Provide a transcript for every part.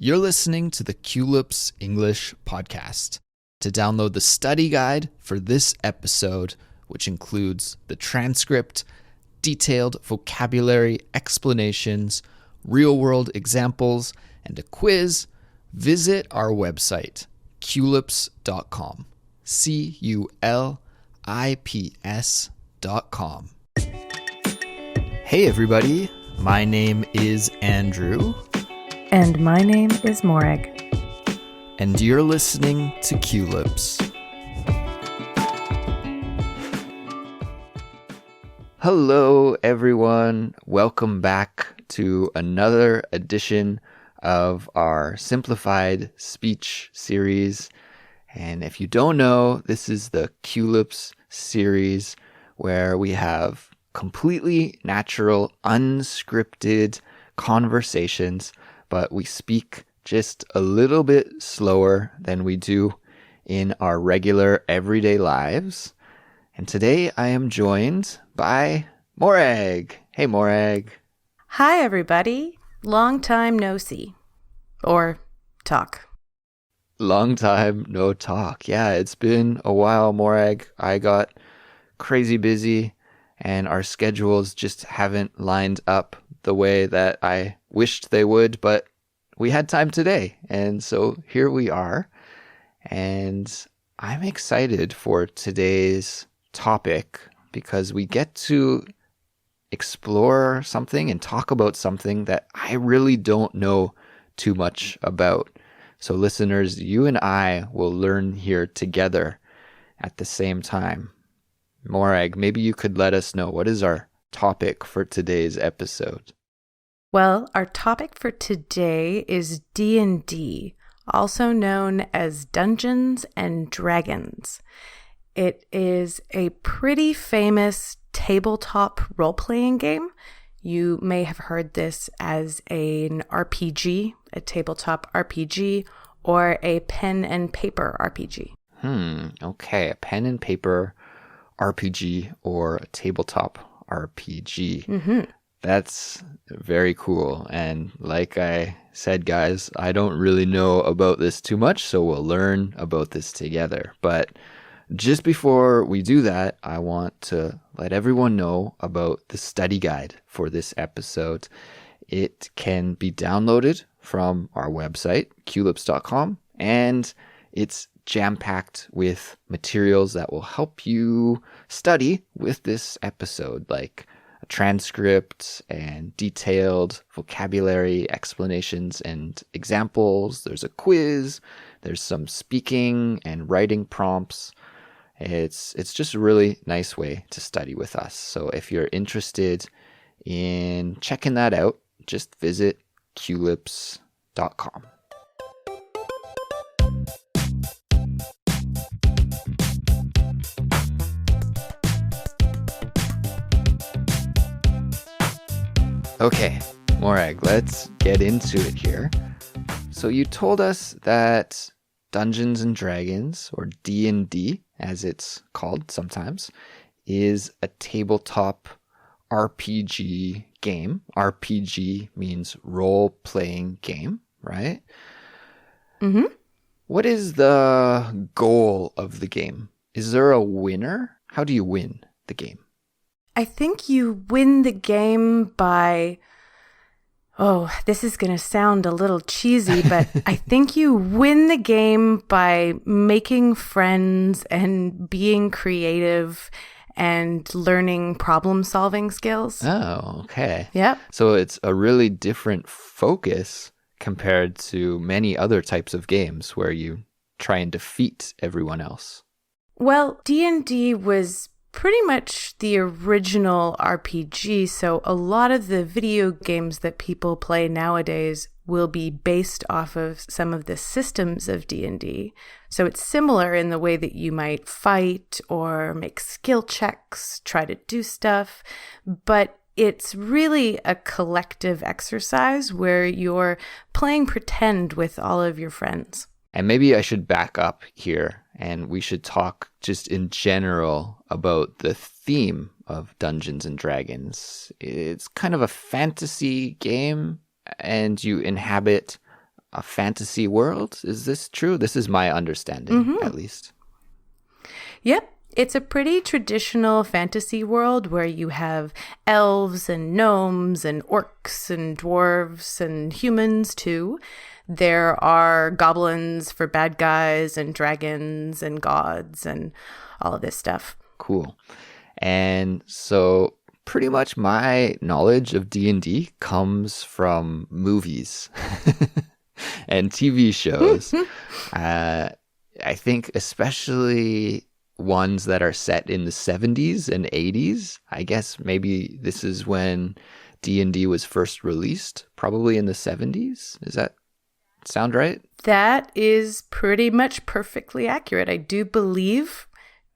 You're listening to the Culips English podcast. To download the study guide for this episode, which includes the transcript, detailed vocabulary explanations, real-world examples, and a quiz, visit our website, culips.com. Culips.com. Hey everybody, my name is Andrew. And my name is Morag. And you're listening to Culips. Hello everyone, welcome back to another edition of our Simplified speech series. And if you don't know, this is the Culips series where we have completely natural, unscripted conversations, but we speak just a little bit slower than we do in our regular everyday lives. And today I am joined by Morag. Hey, Morag. Hi, everybody. Long time no see. Or talk. Long time no talk. Yeah, it's been a while, Morag. I got crazy busy and our schedules just haven't lined up the way that I wished they would, but we had time today. And so here we are. And I'm excited for today's topic because we get to explore something and talk about something that I really don't know too much about. So listeners, you and I will learn here together at the same time. Morag, maybe you could let us know, what is our topic for today's episode? Well, our topic for today is D&D, also known as Dungeons and Dragons. It is a pretty famous tabletop role-playing game. You may have heard this as an RPG, a tabletop RPG, or a pen and paper RPG. Okay, a pen and paper RPG or a tabletop RPG. Mm-hmm. That's very cool. And like I said, guys, I don't really know about this too much, so we'll learn about this together. But just before we do that, I want to let everyone know about the study guide for this episode. It can be downloaded from our website, culips.com, and it's jam-packed with materials that will help you study with this episode, like a transcript and detailed vocabulary explanations and examples. There's a quiz, there's some speaking and writing prompts. It's just a really nice way to study with us. So if you're interested in checking that out, just visit culips.com. Okay, Morag, let's get into it here. So you told us that Dungeons and Dragons, or D&D, as it's called sometimes, is a tabletop RPG game. RPG means role-playing game, right? Mm-hmm. What is the goal of the game? Is there a winner? How do you win the game? I think you win the game by, this is going to sound a little cheesy, but I think you win the game by making friends and being creative and learning problem-solving skills. Oh, okay. Yep. So it's a really different focus compared to many other types of games where you try and defeat everyone else. Well, D&D was pretty much the original RPG, so a lot of the video games that people play nowadays will be based off of some of the systems of D&D. So it's similar in the way that you might fight or make skill checks, try to do stuff, but it's really a collective exercise where you're playing pretend with all of your friends. And maybe I should back up here and we should talk just in general about the theme of Dungeons and Dragons. It's kind of a fantasy game and you inhabit a fantasy world. Is this true? This is my understanding, at least. Yep. It's a pretty traditional fantasy world where you have elves and gnomes and orcs and dwarves and humans too. There are goblins for bad guys and dragons and gods and all of this stuff. Cool. And so pretty much my knowledge of D&D comes from movies and TV shows. I think especially ones that are set in the 70s and 80s. I guess maybe this is when D&D was first released, probably in the 70s. Does that sound right? That is pretty much perfectly accurate. I do believe,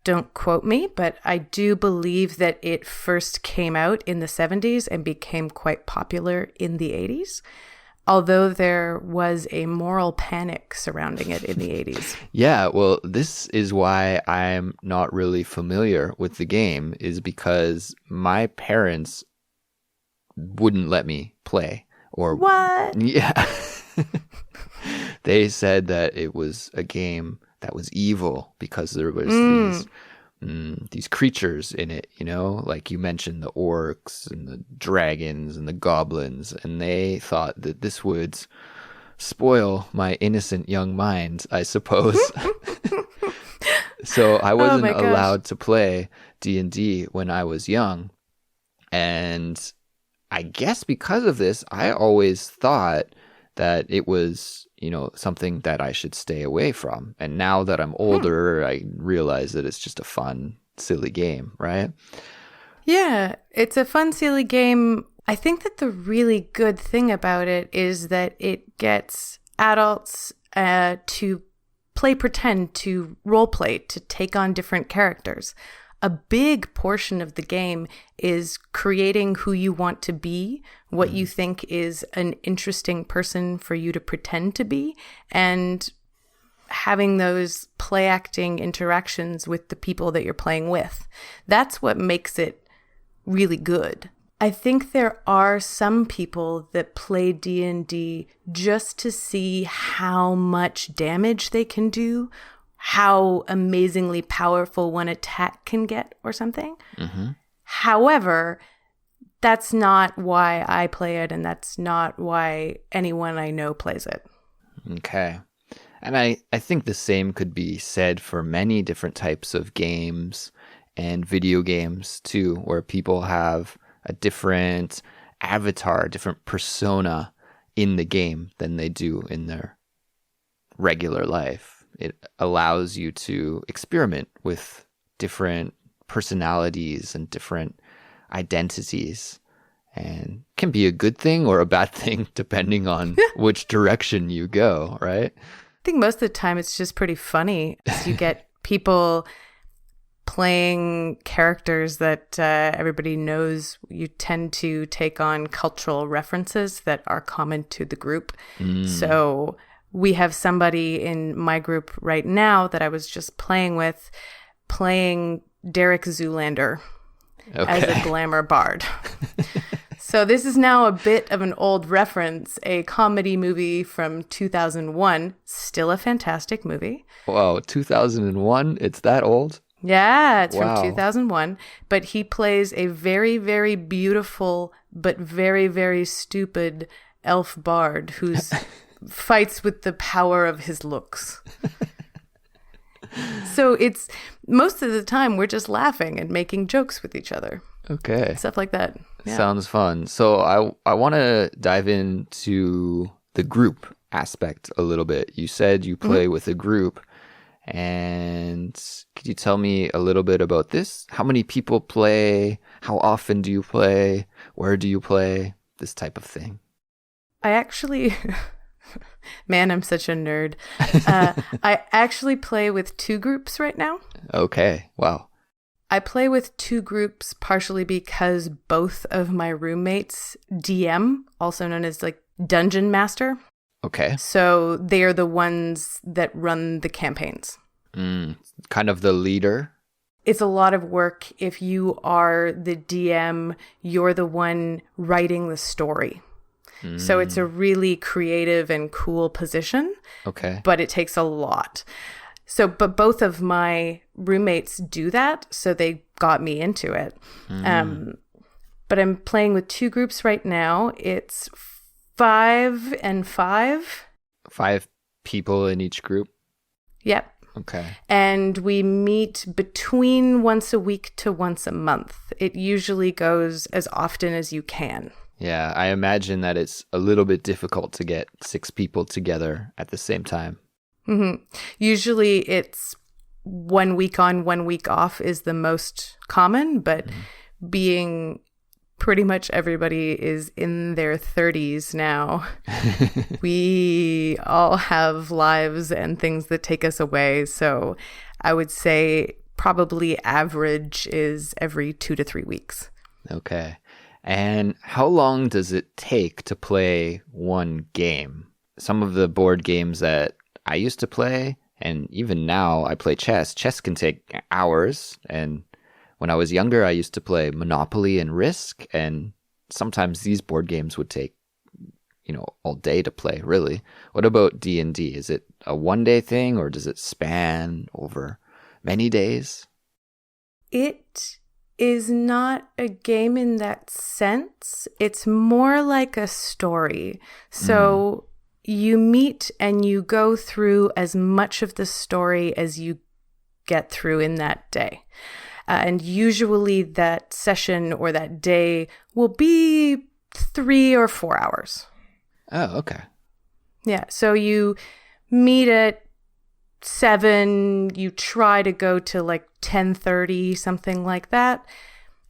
don't quote me, but I do believe that it first came out in the 70s and became quite popular in the 80s. Although there was a moral panic surrounding it in the 80s. Yeah, well, this is why I'm not really familiar with the game, is because my parents wouldn't let me play. Or what? Yeah. They said that it was a game that was evil because there was these creatures in it, you know, like you mentioned, the orcs and the dragons and the goblins, and they thought that this would spoil my innocent young mind, I suppose. So I wasn't allowed to play D&D when I was young. And I guess because of this, I always thought that it was, you know, something that I should stay away from. And now that I'm older, I realize that it's just a fun, silly game, right? Yeah, it's a fun, silly game. I think that the really good thing about it is that it gets adults to play pretend, to role play, to take on different characters. A big portion of the game is creating who you want to be, what you think is an interesting person for you to pretend to be, and having those play acting interactions with the people that you're playing with. That's what makes it really good. I think there are some people that play D&D just to see how much damage they can do, how amazingly powerful one attack can get or something. Mm-hmm. However, that's not why I play it, and that's not why anyone I know plays it. Okay. And I think the same could be said for many different types of games and video games too, where people have a different avatar, a different persona in the game than they do in their regular life. It allows you to experiment with different personalities and different identities, and can be a good thing or a bad thing depending on which direction you go, right? I think most of the time it's just pretty funny. You get people playing characters that everybody knows. You tend to take on cultural references that are common to the group. So we have somebody in my group right now that I was just playing with, playing Derek Zoolander as a glamour bard. So this is now a bit of an old reference, a comedy movie from 2001, still a fantastic movie. Wow, 2001? It's that old? Yeah, it's from 2001. But he plays a very, very beautiful but very, very stupid elf bard who's fights with the power of his looks. So it's most of the time we're just laughing and making jokes with each other. Okay. Stuff like that. Yeah. Sounds fun. So I want to dive into the group aspect a little bit. You said you play with a group, and could you tell me a little bit about this? How many people play? How often do you play? Where do you play? This type of thing. I actually... Man, I'm such a nerd. I actually play with two groups right now. Okay. Wow. I play with two groups partially because both of my roommates DM, also known as like Dungeon Master. Okay. So they are the ones that run the campaigns. Kind of the leader. It's a lot of work. If you are the DM, you're the one writing the story. So it's a really creative and cool position, Okay. but it takes a lot. So, but both of my roommates do that, so they got me into it. But I'm playing with 2 groups right now. It's 5 and 5. 5 people in each group? Yep. Okay. And we meet between once a week to once a month. It usually goes as often as you can. Yeah, I imagine that it's a little bit difficult to get 6 people together at the same time. Usually it's 1 week on, 1 week off is the most common, but being pretty much everybody is in their 30s now, we all have lives and things that take us away. So I would say probably average is every 2 to 3 weeks. Okay. And how long does it take to play one game? Some of the board games that I used to play, and even now I play chess. Chess can take hours, and when I was younger, I used to play Monopoly and Risk, and sometimes these board games would take, all day to play, really. What about D&D? Is it a one-day thing, or does it span over many days? It is not a game in that sense. It's more like a story. So you meet and you go through as much of the story as you get through in that day. And usually that session or that day will be 3 or 4 hours. Oh, okay. Yeah. So you meet at 7, you try to go to like 10:30, something like that,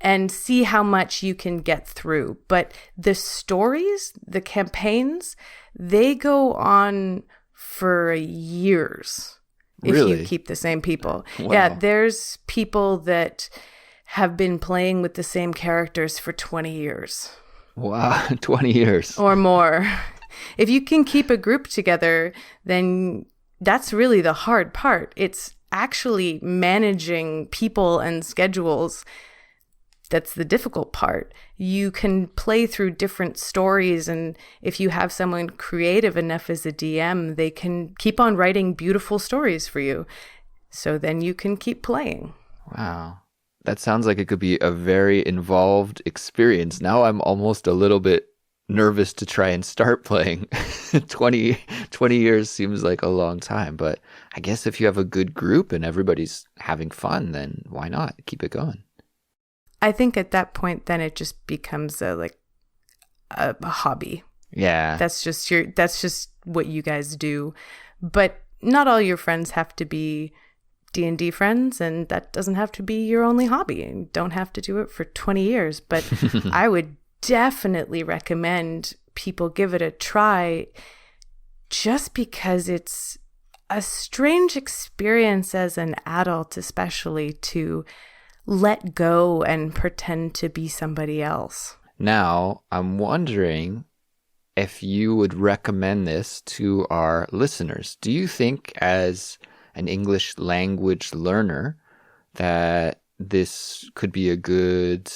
and see how much you can get through. But the stories, the campaigns, they go on for years. Really? If you keep the same people. Wow. Yeah, there's people that have been playing with the same characters for 20 years. Wow, 20 years. Or more. If you can keep a group together, then that's really the hard part. It's actually managing people and schedules that's the difficult part. You can play through different stories, and if you have someone creative enough as a DM, they can keep on writing beautiful stories for you. So then you can keep playing. Wow. That sounds like it could be a very involved experience. Now I'm almost a little bit nervous to try and start playing. 20 years seems like a long time, but I guess if you have a good group and everybody's having fun, then why not keep it going? I think at that point, then it just becomes a hobby. Yeah. That's just what you guys do. But not all your friends have to be D&D friends, and that doesn't have to be your only hobby. You don't have to do it for 20 years. But I would definitely recommend people give it a try, just because it's a strange experience as an adult, especially, to let go and pretend to be somebody else. Now, I'm wondering if you would recommend this to our listeners. Do you think, as an English language learner, that this could be a good,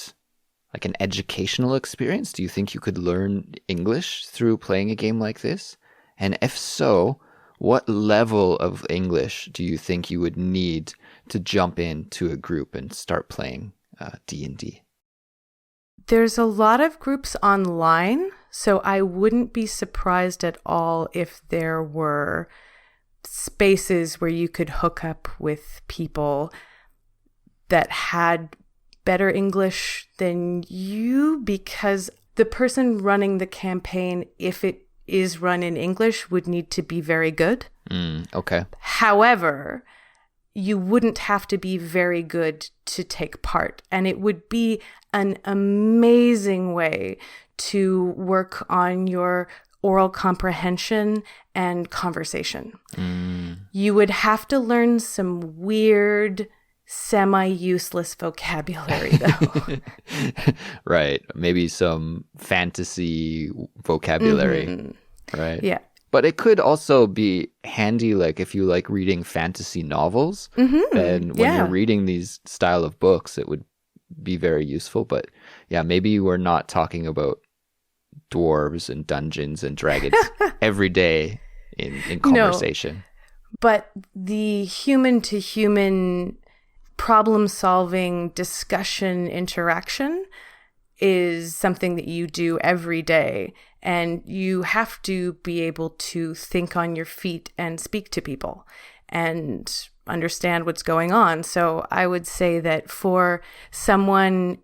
like an educational experience? Do you think you could learn English through playing a game like this? And if so, what level of English do you think you would need to jump into a group and start playing D&D? There's a lot of groups online, so I wouldn't be surprised at all if there were spaces where you could hook up with people that had better English than you, because the person running the campaign, if it is run in English, would need to be very good. Okay. However, you wouldn't have to be very good to take part. And it would be an amazing way to work on your oral comprehension and conversation. You would have to learn some weird, semi-useless vocabulary, though. Right. Maybe some fantasy vocabulary. Right. Yeah. But it could also be handy, like if you like reading fantasy novels, then when you're reading these style of books, it would be very useful. But yeah, maybe we're not talking about dwarves and dungeons and dragons every day in conversation. No, but the human to human problem solving discussion interaction is something that you do every day. And you have to be able to think on your feet and speak to people and understand what's going on. So I would say that for someone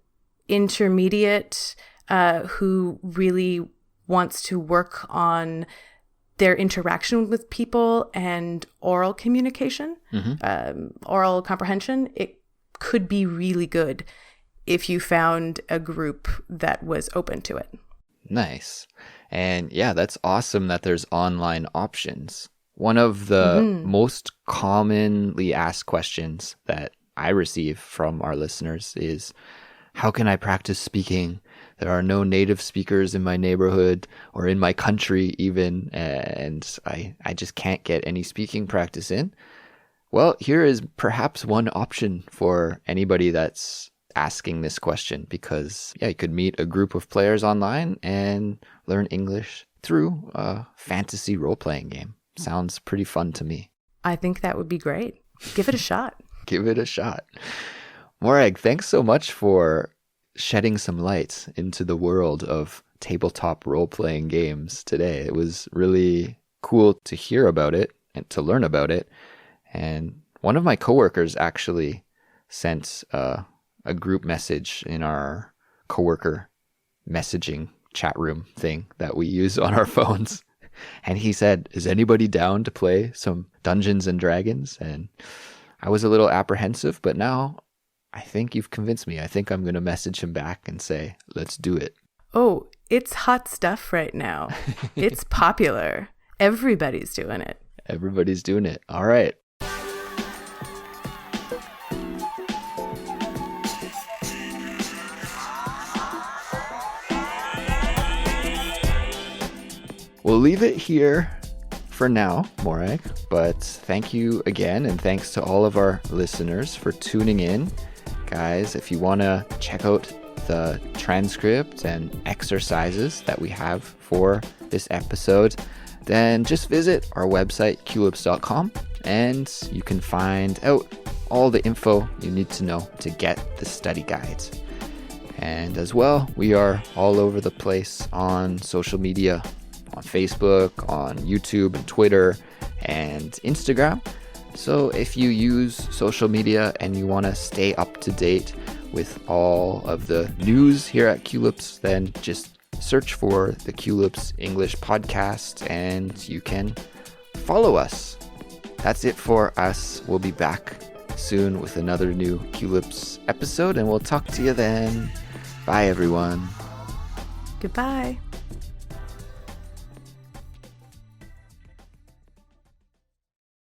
intermediate who really wants to work on their interaction with people and oral communication, oral comprehension, it could be really good if you found a group that was open to it. Nice. And yeah, that's awesome that there's online options. One of the most commonly asked questions that I receive from our listeners is, how can I practice speaking? There are no native speakers in my neighborhood or in my country even, and I just can't get any speaking practice in. Well, here is perhaps one option for anybody that's asking this question, because you could meet a group of players online and learn English through a fantasy role-playing game. Sounds pretty fun to me. I think that would be great. Give it a shot. Give it a shot. Morag, thanks so much for shedding some light into the world of tabletop role-playing games today. It was really cool to hear about it and to learn about it. And one of my coworkers actually sent a group message in our coworker messaging chat room thing that we use on our phones. And he said, is anybody down to play some Dungeons and Dragons? And I was a little apprehensive, but now I think you've convinced me. I think I'm going to message him back and say, let's do it. Oh, it's hot stuff right now. It's popular. Everybody's doing it. Everybody's doing it. All right. We'll leave it here for now, Morag, but thank you again, and thanks to all of our listeners for tuning in. Guys, if you want to check out the transcript and exercises that we have for this episode, then just visit our website, culips.com, and you can find out all the info you need to know to get the study guides. And as well, we are all over the place on social media, on Facebook, on YouTube and Twitter and Instagram. So if you use social media and you want to stay up to date with all of the news here at Culips, then just search for the Culips English podcast and you can follow us. That's it for us. We'll be back soon with another new Culips episode, and we'll talk to you then. Bye, everyone. Goodbye.